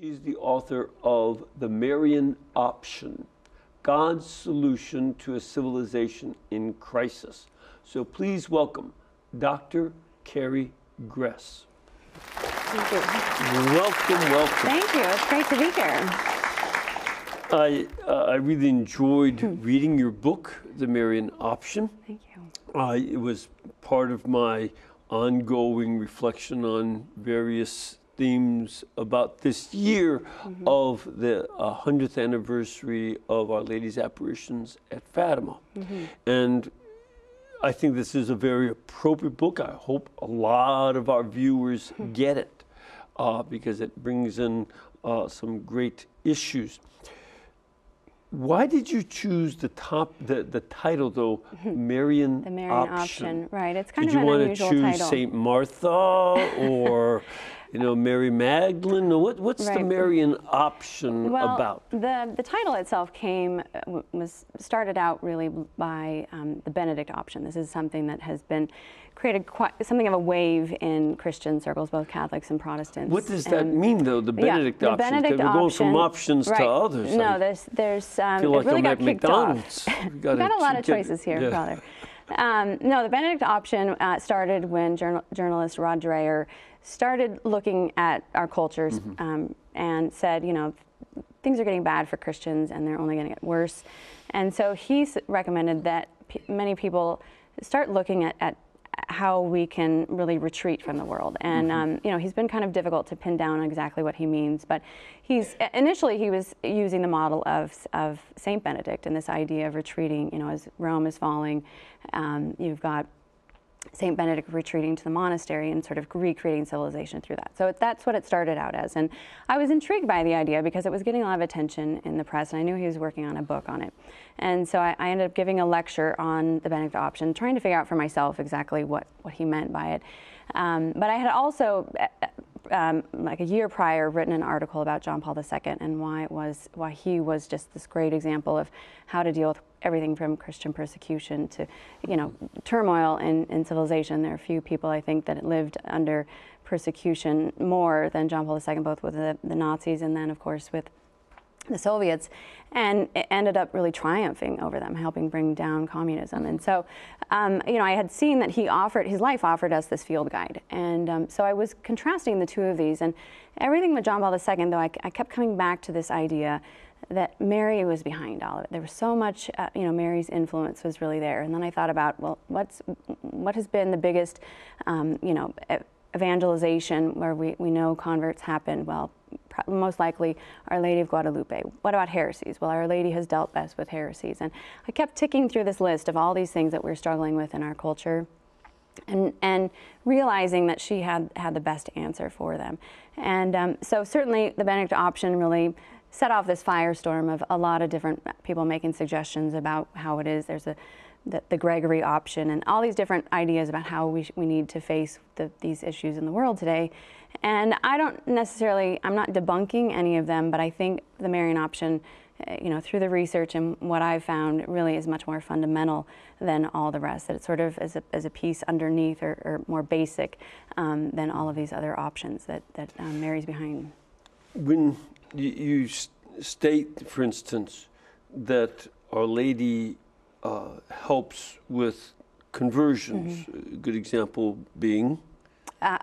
She's the author of The Marian Option, God's Solution to a Civilization in Crisis. So please welcome Dr. Carrie Gress. Thank you. Welcome, welcome. Thank you. It's great to be here. I really enjoyed reading your book, The Marian Option. Thank you. It was part of my ongoing reflection on various themes about this year of the 100th anniversary of Our Lady's apparitions at Fatima. And I think this is a very appropriate book. I hope a lot of our viewers get it because it brings in some great issues. Why did you choose the title though, Marian The Marian Option, right? It's kind of an unusual title. Did you want to choose title. Saint Martha or Mary Magdalene? What's the Marian Option about? The title itself started out really by the Benedict Option. This is something that has been created something of a wave in Christian circles, both Catholics and Protestants. What does that mean, though? The Benedict the Option. Benedict We're going from options to right. others. No, there's. Feel like really I'm at got kicked McDonald's. off. We've got a lot of choices here, Father. No, the Benedict Option started when journalist Rod Dreher started looking at our cultures and said, things are getting bad for Christians and they're only going to get worse. And so he recommended that many people start looking at how we can really retreat from the world. And he's been kind of difficult to pin down exactly what he means, but initially he was using the model of Saint Benedict and this idea of retreating, as Rome is falling. You've got Saint Benedict retreating to the monastery and sort of recreating civilization through that. So that's what it started out as. And I was intrigued by the idea because it was getting a lot of attention in the press, and I knew he was working on a book on it. And so I ended up giving a lecture on the Benedict Option, trying to figure out for myself exactly what he meant by it. But I had also, like a year prior, written an article about John Paul II and why he was just this great example of how to deal with everything from Christian persecution to, turmoil in civilization. There are a few people, I think, that lived under persecution more than John Paul II, both with the Nazis and then, of course, with the Soviets, and it ended up really triumphing over them, helping bring down communism. And so, I had seen that his life offered us this field guide. And so I was contrasting the two of these. And everything with John Paul II, though, I kept coming back to this idea that Mary was behind all of it. There was so much, Mary's influence was really there. And then I thought about, well, what has been the biggest, evangelization where we know converts happen? Well, most likely Our Lady of Guadalupe. What about heresies? Well, Our Lady has dealt best with heresies. And I kept ticking through this list of all these things that we're struggling with in our culture and realizing that she had the best answer for them. And so certainly the Benedict Option really set off this firestorm of a lot of different people making suggestions about how it is. There's the Gregory Option and all these different ideas about how we need to face these issues in the world today. And I'm not debunking any of them, but I think the Marian Option, through the research and what I've found, really is much more fundamental than all the rest, that it's sort of as a piece underneath or more basic than all of these other options that Mary's behind. When you state, for instance, that Our Lady helps with conversions, a good example being?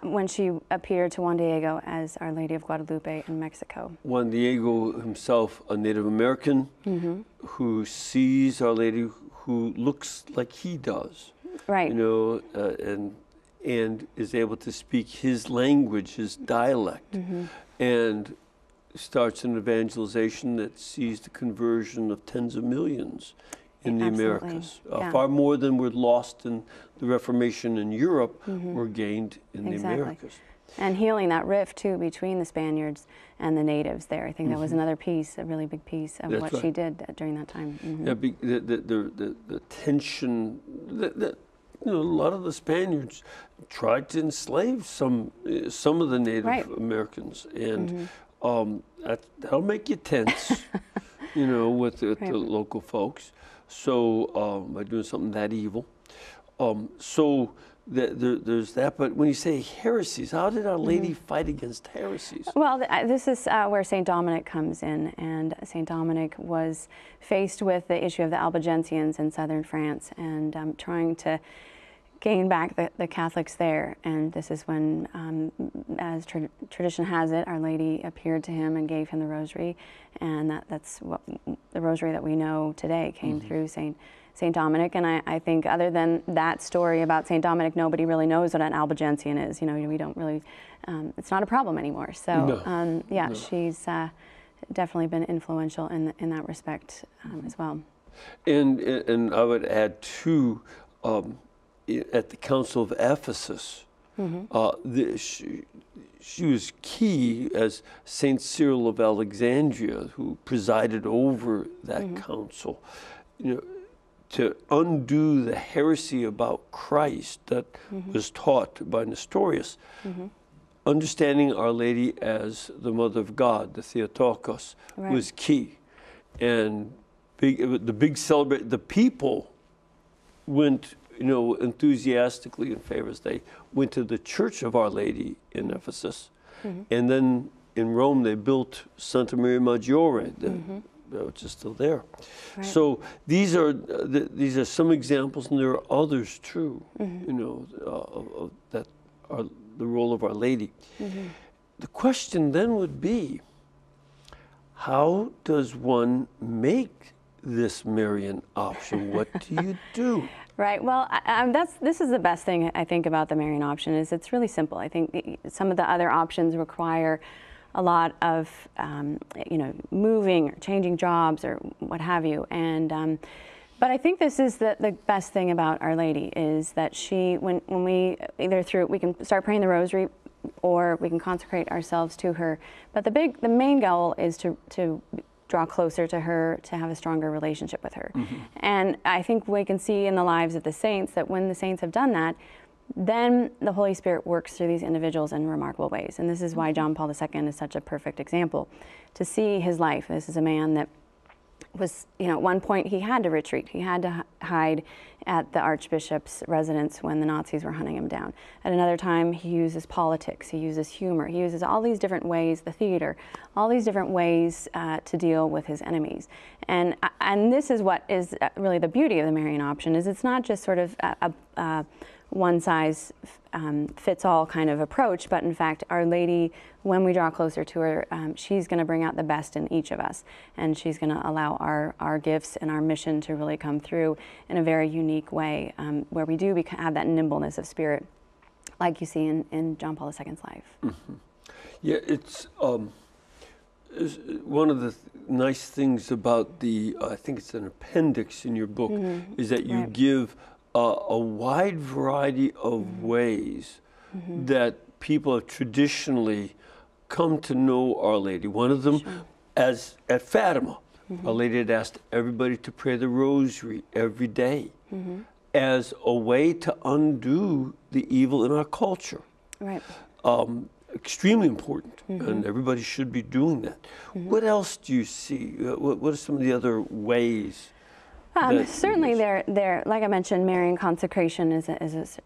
When she appeared to Juan Diego as Our Lady of Guadalupe in Mexico. Juan Diego himself, a Native American, who sees Our Lady who looks like he does. Right. And and is able to speak his language, his dialect, and starts an evangelization that sees the conversion of tens of millions in the Absolutely. Americas. Yeah. Far more than were lost in the Reformation in Europe were gained in the Americas. And healing that rift, too, between the Spaniards and the natives there. I think that was another piece, a really big piece of what she did during that time. Yeah, the tension, you know, a lot of the Spaniards tried to enslave some of the Native Americans, and that'll make you tense, you know, with the local folks. So by doing something that evil, there's that. But when you say heresies, how did Our Lady fight against heresies? Well, this is where St. Dominic comes in, and St. Dominic was faced with the issue of the Albigensians in southern France, and trying to gain back the Catholics there. And this is when, as tradition has it, Our Lady appeared to him and gave him the rosary, and that's what the rosary that we know today came through St. Dominic. And I think other than that story about St. Dominic, nobody really knows what an Albigensian is. You know, we don't really, it's not a problem anymore. So yeah, she's definitely been influential in that respect as well. And I would add too, at the Council of Ephesus, she was key as Saint Cyril of Alexandria, who presided over that council, you know, to undo the heresy about Christ that was taught by Nestorius. Understanding Our Lady as the Mother of God, the Theotokos, was key. And the people went, you know, enthusiastically in favor. They went to the Church of Our Lady in Ephesus, and then in Rome they built Santa Maria Maggiore, which is still there. So these are some examples, and there are others too. You know, that are the role of Our Lady. The question then would be, how does one make this Marian option? What do you do? Right. Well, this is the best thing I think about the Marian option is it's really simple. I think some of the other options require a lot of you know, moving or changing jobs or what have you. And but I think this is the best thing about Our Lady is that she, when we we can start praying the Rosary, or we can consecrate ourselves to her. But the main goal is to draw closer to her, to have a stronger relationship with her. And I think we can see in the lives of the saints that when the saints have done that, then the Holy Spirit works through these individuals in remarkable ways. And this is why John Paul II is such a perfect example. To see his life, this is a man that was, you know, at one point he had to retreat. He had to hide at the Archbishop's residence when the Nazis were hunting him down. At another time, he uses politics, he uses humor, he uses all these different ways, the theater, all these different ways to deal with his enemies. And this is what is really the beauty of the Marian option, is it's not just sort of a one-size-fits-all kind of approach, but in fact, Our Lady, when we draw closer to her, she's going to bring out the best in each of us, and she's going to allow our gifts and our mission to really come through in a very unique way, where we do have that nimbleness of spirit, like you see in John Paul II's life. Yeah, it's one of the nice things about the, I think it's an appendix in your book, is that you give a wide variety of ways that people have traditionally come to know Our Lady. One of them, as at Fatima, Our Lady had asked everybody to pray the Rosary every day as a way to undo the evil in our culture. Right. Extremely important, and everybody should be doing that. What else do you see? What are some of the other ways? Certainly, there, like I mentioned, Marian consecration is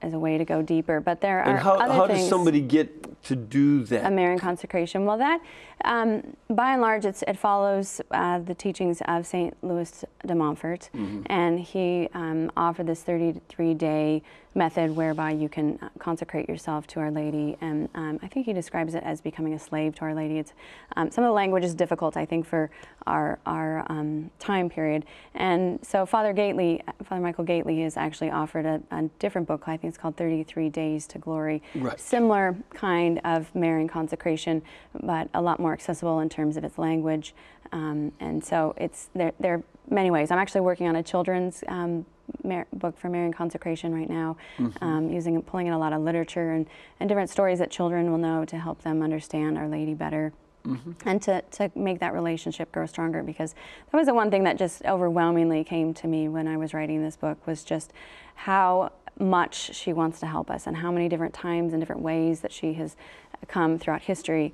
a way to go deeper. But there are other things. How does somebody get to do that? A Marian consecration. Well, that, by and large, it follows the teachings of St. Louis de Montfort, and he offered this 33-day method whereby you can consecrate yourself to Our Lady, and I think he describes it as becoming a slave to Our Lady. It's some of the language is difficult, I think, for our time period, and so Father Michael Gately has actually offered a different book. I think it's called 33 Days to Glory. Right. Similar kind of Marian consecration, but a lot more accessible in terms of its language, and so there are many ways. I'm actually working on a children's book for Marian consecration right now, pulling in a lot of literature and different stories that children will know to help them understand Our Lady better. And to make that relationship grow stronger, because that was the one thing that just overwhelmingly came to me when I was writing this book, was just how much she wants to help us and how many different times and different ways that she has come throughout history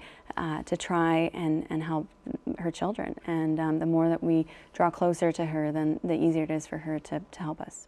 to try and help her children. And the more that we draw closer to her, then the easier it is for her to help us.